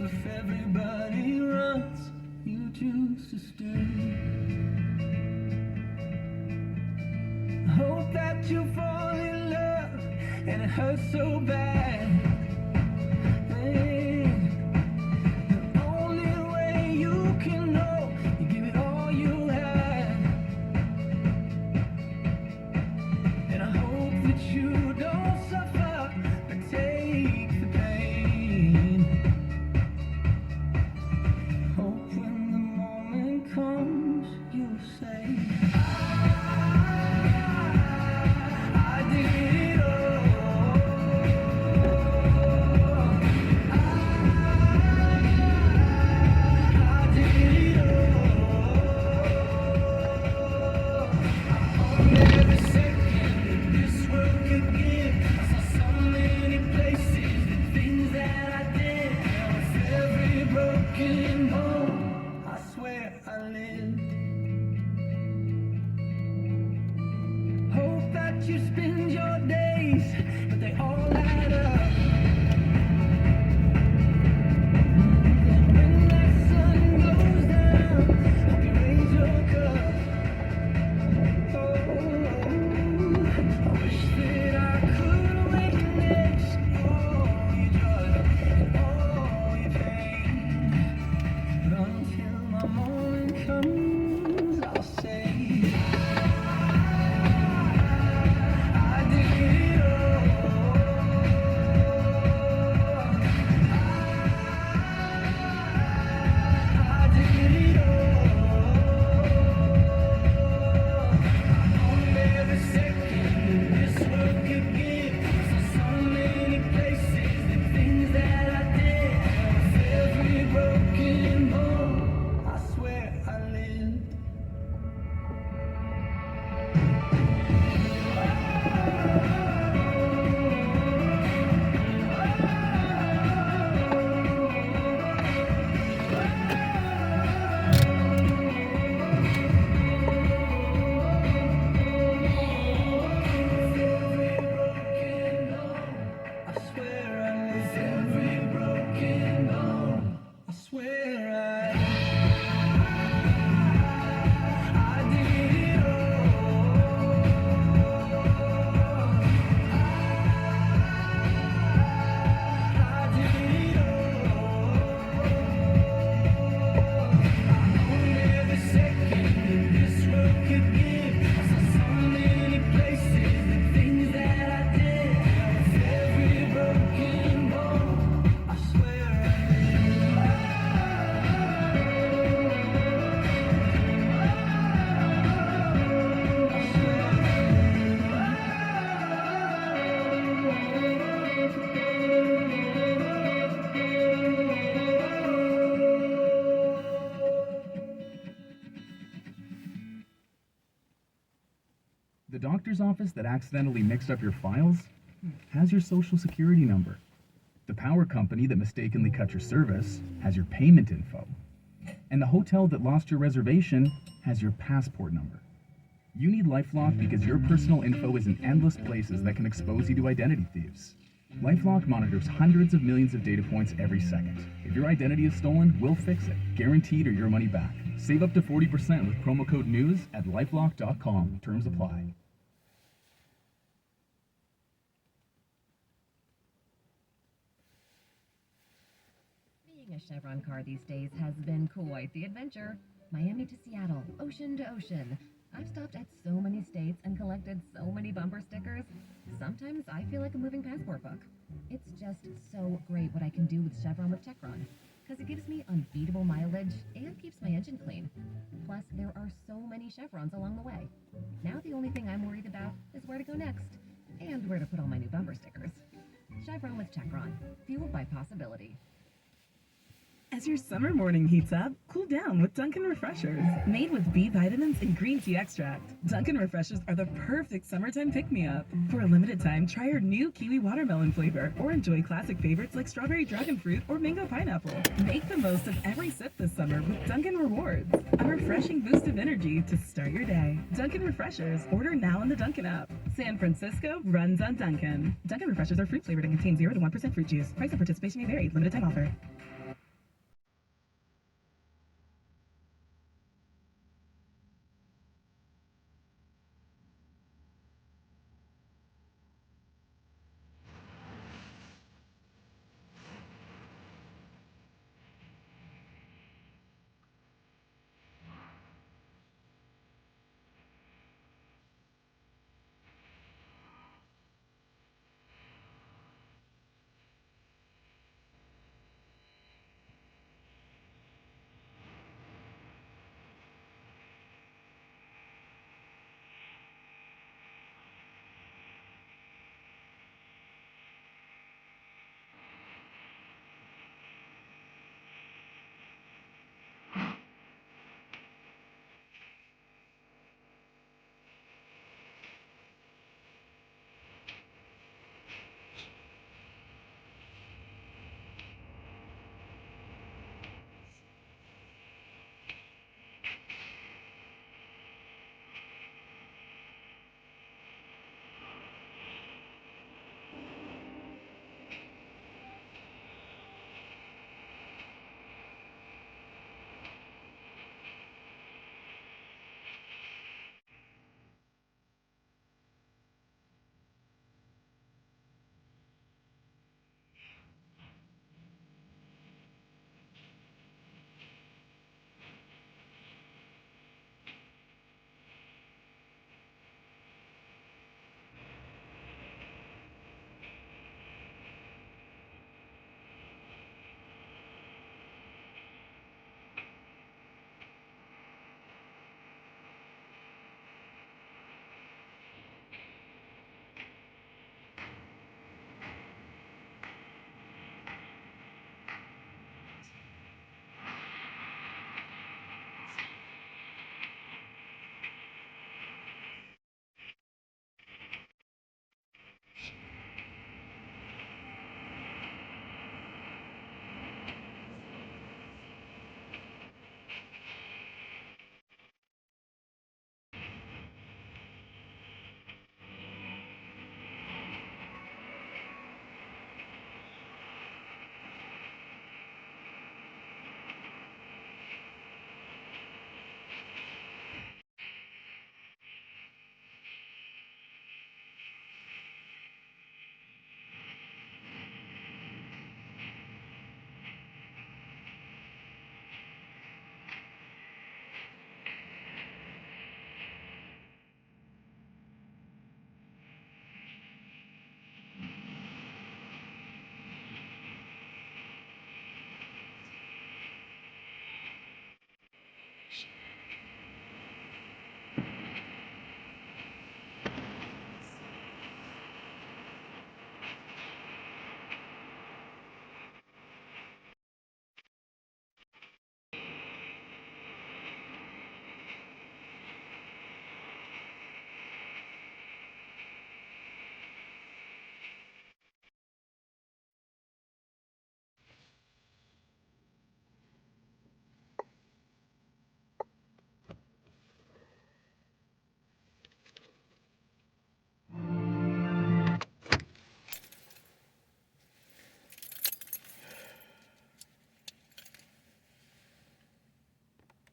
if everybody runs, you choose to stay. Hope that you fall in love and it hurts so bad. Hey, the only way you can know, you give it all you had. And I hope that you don't suffer, but take the pain. Hope when the moment comes, you'll say, I did it all. I did it all. Every second that this world could give, I saw so many places, the things that I did. With every broken bone, I swear I lived. Hope that you spend your days, but they all add up. And when that sun goes down, hope you raise your cup. Oh, I wish that I could witness all your joy and all your pain. But until my moment comes, I'll say, I did it all. I did it all. On every second this world could give, I saw so many places, the things that I did. With every broken bone, I swear I lived. I swear I lived. Every broken bone, I swear I did it all. I did it all. On every second that this world could give, I saw so many places, the things that I did. With every broken bone, I swear I The doctor's office that accidentally mixed up your files has your social security number. The power company that mistakenly cut your service has your payment info. And the hotel that lost your reservation has your passport number. You need LifeLock because your personal info is in endless places that can expose you to identity thieves. LifeLock monitors hundreds of millions of data points every second. If your identity is stolen, we'll fix it, guaranteed or your money back. Save up to 40% with promo code NEWS at lifelock.com. Terms apply. Being a Chevron car these days has been quite the adventure. Miami to Seattle, ocean to ocean. I've stopped at so many states and collected so many bumper stickers. Sometimes I feel like a moving passport book. It's just so great what I can do with Chevron with Techron, because it gives me unbeatable mileage and keeps my engine clean. Plus, there are so many Chevrons along the way. Now the only thing I'm worried about is where to go next, and where to put all my new bumper stickers. Chevron with Techron, fueled by possibility. As your summer morning heats up, cool down with Dunkin' Refreshers. Made with B vitamins and green tea extract, Dunkin' Refreshers are the perfect summertime pick-me-up. For a limited time, try our new kiwi watermelon flavor, or enjoy classic favorites like strawberry dragon fruit or mango pineapple. Make the most of every sip this summer with Dunkin' Rewards, a refreshing boost of energy to start your day. Dunkin' Refreshers. Order now in the Dunkin' app. San Francisco runs on Dunkin'. Dunkin' Refreshers are fruit flavored and contain 0 to 1% fruit juice. Price and participation may vary. Limited time offer.